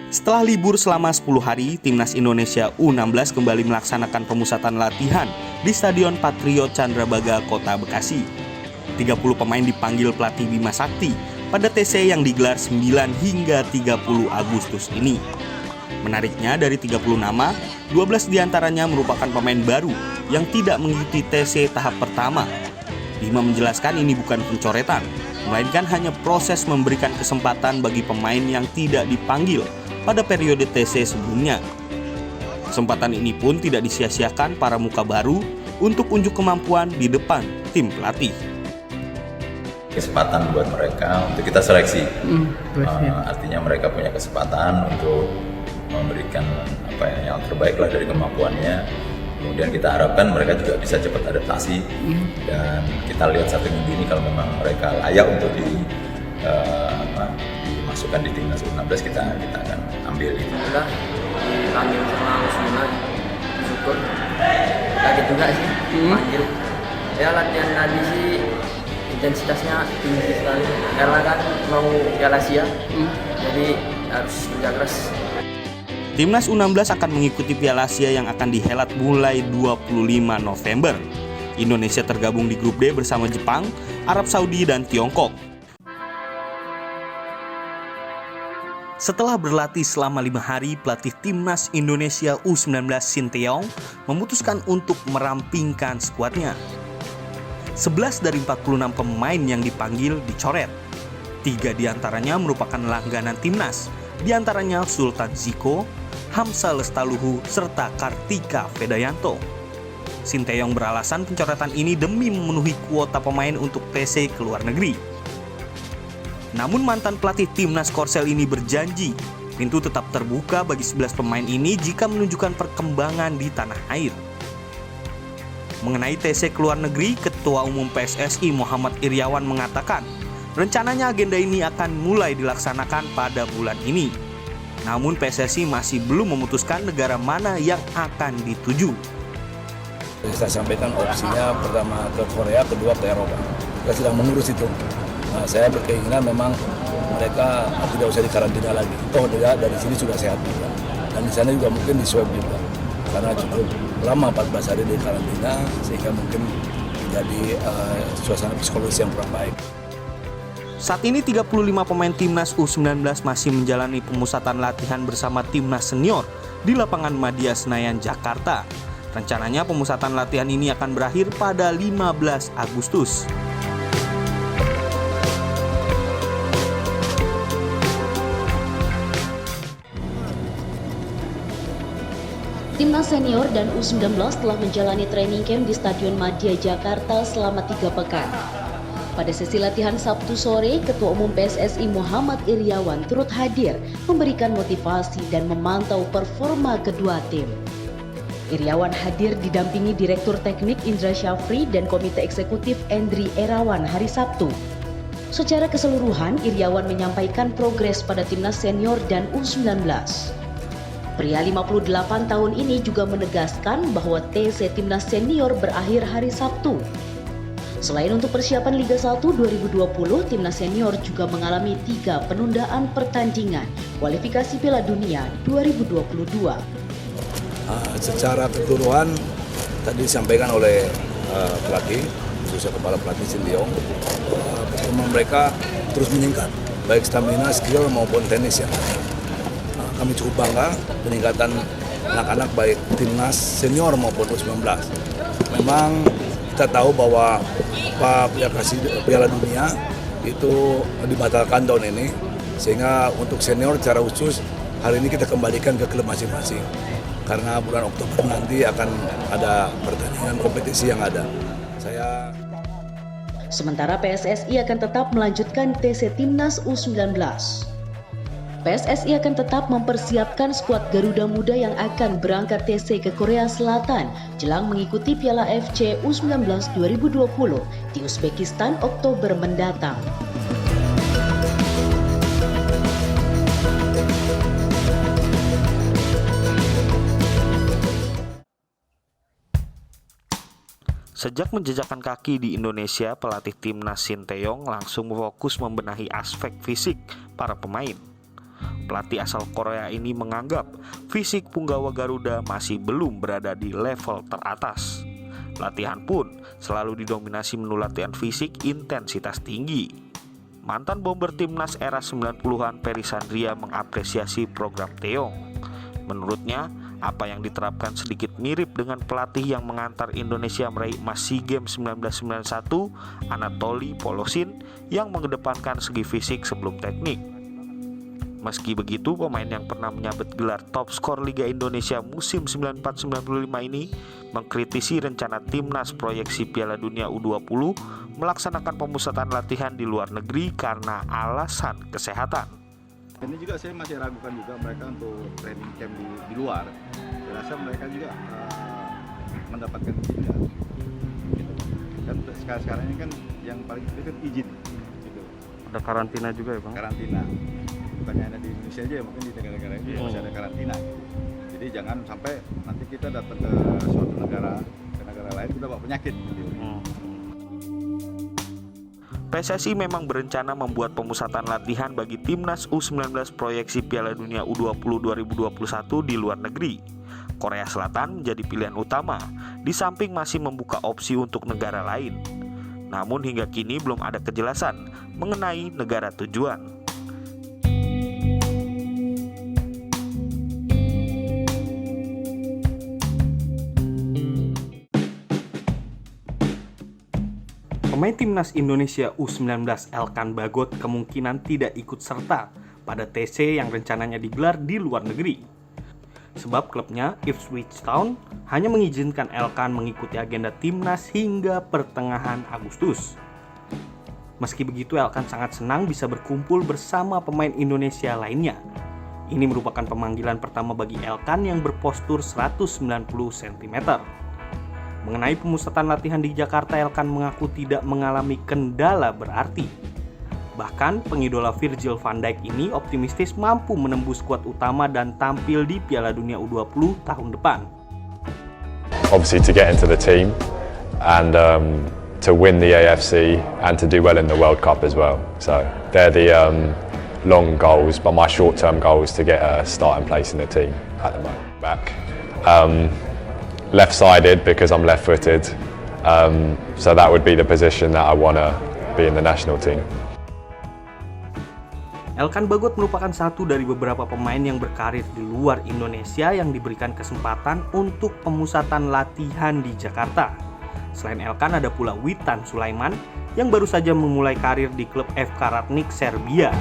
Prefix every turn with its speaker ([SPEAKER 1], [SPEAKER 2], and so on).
[SPEAKER 1] Setelah libur selama 10 hari, Timnas Indonesia U16 kembali melaksanakan pemusatan latihan di Stadion Patriot Candrabaga, Kota Bekasi. 30 pemain dipanggil pelatih Bima Sakti pada TC yang digelar 9 hingga 30 Agustus ini. Menariknya, dari 30 nama, 12 diantaranya merupakan pemain baru yang tidak mengikuti TC tahap pertama. Bima menjelaskan ini bukan pencoretan, melainkan hanya proses memberikan kesempatan bagi pemain yang tidak dipanggil pada periode TC sebelumnya. Kesempatan ini pun tidak disia-siakan para muka baru untuk unjuk kemampuan di depan tim pelatih.
[SPEAKER 2] Kesempatan buat mereka untuk kita seleksi. Artinya mereka punya kesempatan untuk memberikan yang terbaik lah dari kemampuannya. Kemudian kita harapkan mereka juga bisa cepat adaptasi dan kita lihat satu minggu ini kalau memang mereka layak untuk dimasukkan di timnas U16 kita akan ambil itu.
[SPEAKER 3] Udah dipanggil sama Usman, syukur. Kaget juga sih panggil. Ya latihan tadi sih intensitasnya tinggi sekali karena kan mau Piala Asia, jadi harus kerja keras.
[SPEAKER 1] Timnas U16 akan mengikuti Piala Asia yang akan dihelat mulai 25 November. Indonesia tergabung di grup D bersama Jepang, Arab Saudi, dan Tiongkok. Setelah berlatih selama 5 hari, pelatih Timnas Indonesia U19 Sinteyong memutuskan untuk merampingkan skuadnya. 11 dari 46 pemain yang dipanggil dicoret. 3 diantaranya merupakan langganan Timnas, diantaranya Sultan Ziko, Hamsa Lestaluhu, serta Kartika Vedayanto. Sinteyong beralasan pencoretan ini demi memenuhi kuota pemain untuk TC ke luar negeri. Namun mantan pelatih Timnas Korsel ini berjanji pintu tetap terbuka bagi 11 pemain ini jika menunjukkan perkembangan di tanah air. Mengenai TC ke luar negeri, Ketua Umum PSSI Muhammad Iryawan mengatakan rencananya agenda ini akan mulai dilaksanakan pada bulan ini. Namun PSSI masih belum memutuskan negara mana yang akan dituju.
[SPEAKER 4] Saya sampaikan opsinya pertama ke Korea, kedua ke Eropa. Kita sedang mengurus itu. Nah, saya berkeinginan memang mereka tidak usah dikarantina lagi. Toh dari sini sudah sehat juga. Dan di sana juga mungkin di swab juga. Karena cukup lama 14 hari di karantina sehingga mungkin menjadi suasana psikologis yang kurang baik.
[SPEAKER 1] Saat ini 35 pemain Timnas U19 masih menjalani pemusatan latihan bersama Timnas Senior di lapangan Madia Senayan, Jakarta. Rencananya pemusatan latihan ini akan berakhir pada 15 Agustus.
[SPEAKER 5] Timnas Senior dan U19 telah menjalani training camp di Stadion Madia Jakarta selama 3 pekan. Pada sesi latihan Sabtu sore, Ketua Umum PSSI Muhammad Iryawan turut hadir memberikan motivasi dan memantau performa kedua tim. Iryawan hadir didampingi Direktur Teknik Indra Syafri dan Komite Eksekutif Endri Erawan hari Sabtu. Secara keseluruhan, Iryawan menyampaikan progres pada Timnas Senior dan U19. Pria 58 tahun ini juga menegaskan bahwa TC Timnas Senior berakhir hari Sabtu. Selain untuk persiapan Liga 1 2020, Timnas Senior juga mengalami 3 penundaan pertandingan kualifikasi Piala Dunia 2022.
[SPEAKER 4] Secara keseluruhan tadi disampaikan oleh pelatih, khususnya kepala pelatih Sinteyong, performa mereka terus meningkat, baik stamina, skill maupun teknis yang ada. Kami cukup bangga peningkatan anak-anak baik Timnas Senior maupun U19. Memang kita tahu bahwa Piala Dunia itu dibatalkan tahun ini, sehingga untuk senior secara khusus hari ini kita kembalikan ke klub masing-masing. Karena bulan Oktober nanti akan ada pertandingan kompetisi yang ada.
[SPEAKER 5] Sementara PSSI akan tetap melanjutkan TC Timnas U19. PSSI akan tetap mempersiapkan skuad Garuda Muda yang akan berangkat TC ke Korea Selatan jelang mengikuti Piala FC U19 2020 di Uzbekistan Oktober mendatang.
[SPEAKER 1] Sejak menjejakkan kaki di Indonesia, pelatih Timnas Sinteyong langsung fokus membenahi aspek fisik para pemain. Pelatih asal Korea ini menganggap fisik punggawa Garuda masih belum berada di level teratas. Latihan pun selalu didominasi menu latihan fisik intensitas tinggi. Mantan bomber timnas era 90-an Ferry Sandria mengapresiasi program Taeyong. Menurutnya, apa yang diterapkan sedikit mirip dengan pelatih yang mengantar Indonesia meraih emas SEA Games 1991, Anatoly Polosin, yang mengedepankan segi fisik sebelum teknik. Meski begitu, pemain yang pernah menyabet gelar top skor Liga Indonesia musim 94-95 ini mengkritisi rencana timnas proyeksi Piala Dunia U20 melaksanakan pemusatan latihan di luar negeri karena alasan kesehatan.
[SPEAKER 6] Ini juga saya masih ragukan juga mereka untuk training camp di luar. Saya rasa mereka juga mendapatkan izin ya. Gitu. Dan sekarang ini kan yang paling penting kan izin. Gitu.
[SPEAKER 1] Ada karantina juga ya Bang?
[SPEAKER 6] Karantina. Bukannya ada di Indonesia aja, mungkin di negara-negara ini masih ada karantina. Jadi jangan sampai nanti kita datang ke suatu negara, ke negara lain kita bawa penyakit. Gitu.
[SPEAKER 1] PSSI memang berencana membuat pemusatan latihan bagi timnas U19 proyeksi Piala Dunia U20 2021 di luar negeri. Korea Selatan menjadi pilihan utama, di samping masih membuka opsi untuk negara lain. Namun hingga kini belum ada kejelasan mengenai negara tujuan. Pemain timnas Indonesia U19 Elkan Bagot kemungkinan tidak ikut serta pada TC yang rencananya digelar di luar negeri. Sebab klubnya Ipswich Town hanya mengizinkan Elkan mengikuti agenda timnas hingga pertengahan Agustus. Meski begitu, Elkan sangat senang bisa berkumpul bersama pemain Indonesia lainnya. Ini merupakan pemanggilan pertama bagi Elkan yang berpostur 190 cm. Mengenai pemusatan latihan di Jakarta, Elkan mengaku tidak mengalami kendala berarti. Bahkan pengidola Virgil van Dijk ini optimistis mampu menembus skuad utama dan tampil di Piala Dunia U20 tahun depan.
[SPEAKER 7] Obviously to get into the team and to win the AFC and to do well in the World Cup as well. So they're the long goals, but my short-term goal is to get a starting place in the team at the moment. Back. Left-sided because I'm left-footed, so that would be the position that I want to be in the national team.
[SPEAKER 1] Elkan Bagot merupakan satu dari beberapa pemain yang berkarir di luar Indonesia yang diberikan kesempatan untuk pemusatan latihan di Jakarta. Selain Elkan, ada pula Witan Sulaiman yang baru saja memulai karir di klub FK Ratnik Serbia.